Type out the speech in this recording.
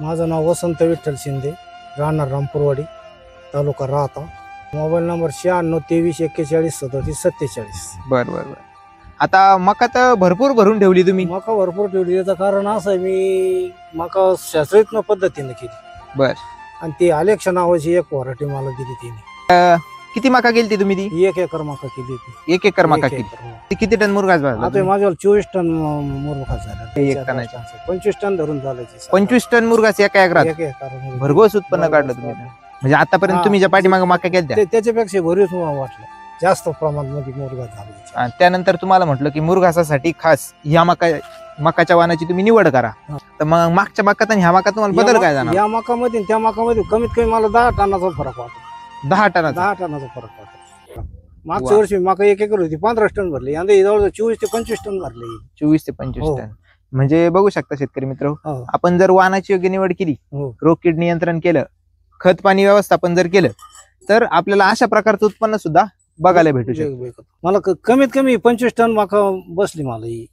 माझं नाव वसंत विठ्ठल शिंदे, राहणार रामपूरवाडी, तालुका राहता. Mobile number 9623413747. बर बर बर. आता मका तर भरपूर भरून ठेवली तुम्ही. मका भरपूर ठेवली. त्याचं कारण असं आहे, मी मका शास्त्रीय पद्धतीने केली. बर. आणि ती आलेक्षा नावाची एक व्हरायटी मला दिली तिने. किती मका गेली तुम्ही? ती 1 एकर मका केली ती. 1 एकर मका केली. ती किती टन मुरघास आता माझ्यावर 24 टन मुरघास झाला. 25 टन धरून झालं. 25 टन मुरघास एका एकरात. भरघोस उत्पन्न काढलं तुम्ही. म्हणजे आतापर्यंत तुम्ही ज्या पाठीमागे मका केल्या त्याच्यापेक्षा भरीच वाटलं. जास्त प्रमाणात मुरघास झाला. त्यानंतर तुम्हाला म्हटलं की मुरघासासाठी खास ह्या मकाच्या वाणाची तुम्ही निवड करा. तर मग मागच्या मकात आणि ह्या मकात तुम्हाला बदल काय जाणार? या मकामध्ये त्या मकामध्ये कमीत कमी मला 10 टनाचा फरक वाटतो. 10 टनाचा फरक वाटतो. मागच्या वर्षी मका 1 एकर होती, 15 टन भरली. यंदा जवळ 24 ते 25 टन भरले. 24 ते 25 टन. म्हणजे बघू शकता शेतकरी मित्र, आपण जर वाणाची योग्य निवड केली, रोग कीड नियंत्रण केलं, खत पाणी व्यवस्थापन जर केलं, तर आपल्याला अशा प्रकारचं उत्पन्न सुद्धा बघायला भेटू शकतं. मला कमीत कमी 25 टन मका बसली मला ही.